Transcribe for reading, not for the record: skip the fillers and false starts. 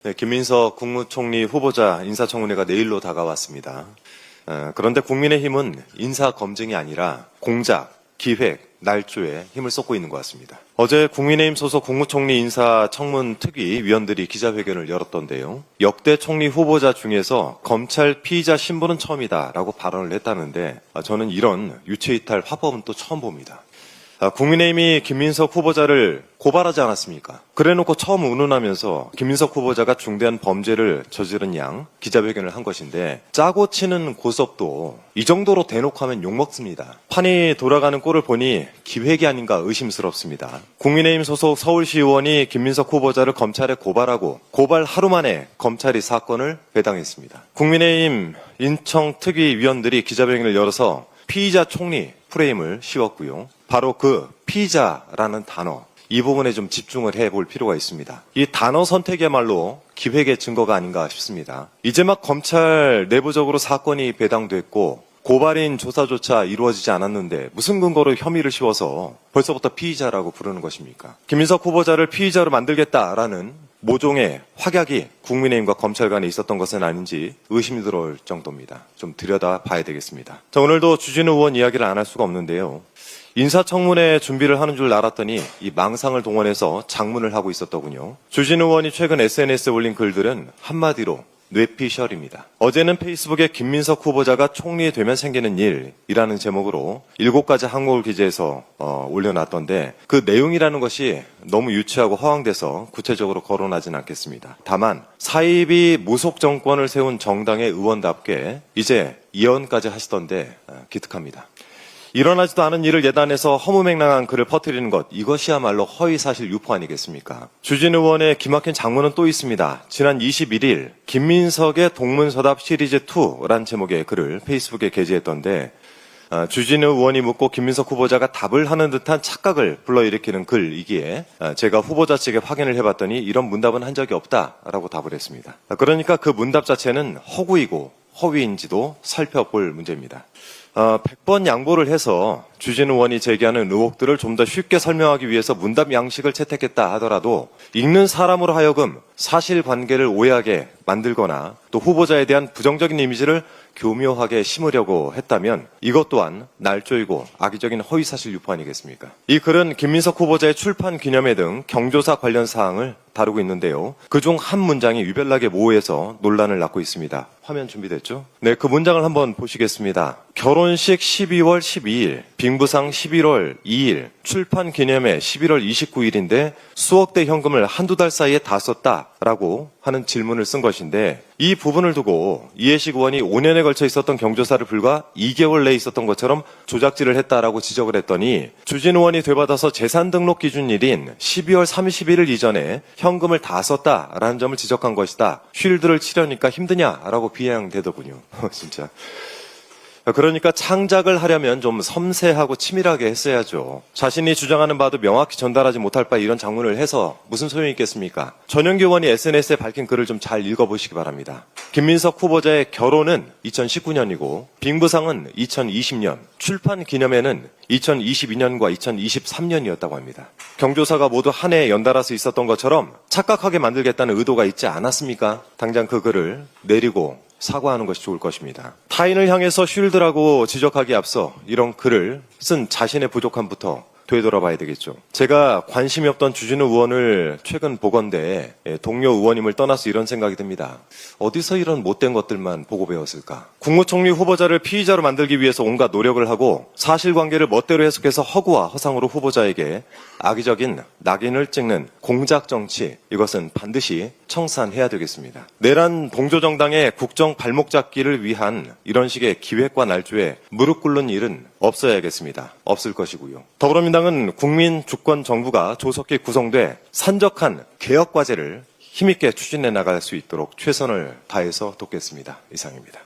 네, 김민석 국무총리 후보자 인사청문회가 내일로 다가왔습니다. 그런데 국민의힘은 인사검증이 아니라 공작, 기획, 날조에 힘을 쏟고 있는 것 같습니다. 어제 국민의힘 소속 국무총리 인사청문 특위 위원들이 기자회견을 열었던데요. 역대 총리 후보자 중에서 검찰 피의자 신분은 처음이다라고 발언을 했다는데 저는 이런 유체이탈 화법은 또 처음 봅니다. 국민의힘이 김민석 후보자를 고발하지 않았습니까? 그래놓고 처음 운운하면서 김민석 후보자가 중대한 범죄를 저지른 양 기자회견을 한 것인데 짜고 치는 고섭도 이 정도로 대놓고 하면 욕먹습니다. 판이 돌아가는 꼴을 보니 기획이 아닌가 의심스럽습니다. 국민의힘 소속 서울시 의원이 김민석 후보자를 검찰에 고발하고 고발 하루 만에 검찰이 사건을 배당했습니다. 국민의힘 인청특위 위원들이 기자회견을 열어서 피의자 총리 프레임을 씌웠고요. 바로 그 피의자라는 단어, 이 부분에 좀 집중을 해볼 필요가 있습니다. 이 단어 선택이야말로 기획의 증거가 아닌가 싶습니다. 이제 막 검찰 내부적으로 사건이 배당됐고 고발인 조사조차 이루어지지 않았는데 무슨 근거로 혐의를 씌워서 벌써부터 피의자라고 부르는 것입니까? 김민석 후보자를 피의자로 만들겠다라는 모종의 확약이 국민의힘과 검찰 간에 있었던 것은 아닌지 의심이 들어올 정도입니다. 좀 들여다봐야 되겠습니다. 자, 오늘도 주진우 의원 이야기를 안 할 수가 없는데요. 인사청문회 준비를 하는 줄 알았더니 이 망상을 동원해서 장문을 하고 있었더군요. 주진우 의원이 최근 SNS에 올린 글들은 한마디로 뇌피셜입니다. 어제는 페이스북에 김민석 후보자가 총리 되면 생기는 일이라는 제목으로 7가지 항목을 기재해서 올려놨던데 그 내용이라는 것이 너무 유치하고 허황돼서 구체적으로 거론하진 않겠습니다. 다만 사입이 무속 정권을 세운 정당의 의원답게 이제 예언까지 하시던데 기특합니다. 일어나지도 않은 일을 예단해서 허무맹랑한 글을 퍼뜨리는 것, 이것이야말로 허위사실 유포 아니겠습니까? 주진우 의원의 기막힌 장문은 또 있습니다. 지난 21일 김민석의 동문서답 시리즈2란 제목의 글을 페이스북에 게재했던데 주진우 의원이 묻고 김민석 후보자가 답을 하는 듯한 착각을 불러일으키는 글이기에 제가 후보자 측에 확인을 해봤더니 이런 문답은 한 적이 없다라고 답을 했습니다. 그러니까 그 문답 자체는 허구이고 허위인지도 살펴볼 문제입니다. 100번 양보를 해서 주진우 의원이 제기하는 의혹들을 좀 더 쉽게 설명하기 위해서 문답 양식을 채택했다 하더라도 읽는 사람으로 하여금 사실관계를 오해하게 만들거나 또 후보자에 대한 부정적인 이미지를 교묘하게 심으려고 했다면 이것 또한 날조이고 악의적인 허위사실 유포 아니겠습니까? 이 글은 김민석 후보자의 출판 기념회 등 경조사 관련 사항을 다루고 있는데요. 그중 한 문장이 유별나게 모호해서 논란을 낳고 있습니다. 화면 준비됐죠? 네, 그 문장을 한번 보시겠습니다. 결혼식 12월 12일, 빙부상 11월 2일, 출판 기념회 11월 29일인데 수억대 현금을 한두 달 사이에 다 썼다라고 하는 질문을 쓴 것인데 이 부분을 두고 이해식 의원이 5년에 걸쳐 있었던 경조사를 불과 2개월 내에 있었던 것처럼 조작질을 했다라고 지적을 했더니 주진우 의원이 되받아서 재산 등록 기준일인 12월 31일 이전에 현금을 다 썼다라는 점을 지적한 것이다. 쉴드를 치려니까 힘드냐라고 비아냥대더군요. 진짜. 그러니까 창작을 하려면 좀 섬세하고 치밀하게 했어야죠. 자신이 주장하는 바도 명확히 전달하지 못할 바에 이런 장문을 해서 무슨 소용이 있겠습니까? 전현기 의원이 SNS에 밝힌 글을 좀 잘 읽어보시기 바랍니다. 김민석 후보자의 결혼은 2019년이고 빙부상은 2020년, 출판 기념회는 2022년과 2023년이었다고 합니다. 경조사가 모두 한 해에 연달아서 있었던 것처럼 착각하게 만들겠다는 의도가 있지 않았습니까? 당장 그 글을 내리고 사과하는 것이 좋을 것입니다. 타인을 향해서 쉴드라고 지적하기에 앞서 이런 글을 쓴 자신의 부족함부터 되돌아봐야 되겠죠. 제가 관심이 없던 주진우 의원을 최근 보건대에 동료 의원님을 떠나서 이런 생각이 듭니다. 어디서 이런 못된 것들만 보고 배웠을까? 국무총리 후보자를 피의자로 만들기 위해서 온갖 노력을 하고 사실관계를 멋대로 해석해서 허구와 허상으로 후보자에게 악의적인 낙인을 찍는 공작정치, 이것은 반드시 청산해야 되겠습니다. 내란 봉조정당의 국정 발목 잡기를 위한 이런 식의 기획과 날조에 무릎 꿇는 일은 없어야겠습니다. 없을 것이고요. 더불어민당은 국민 주권 정부가 조속히 구성돼 산적한 개혁 과제를 힘있게 추진해 나갈 수 있도록 최선을 다해서 돕겠습니다. 이상입니다.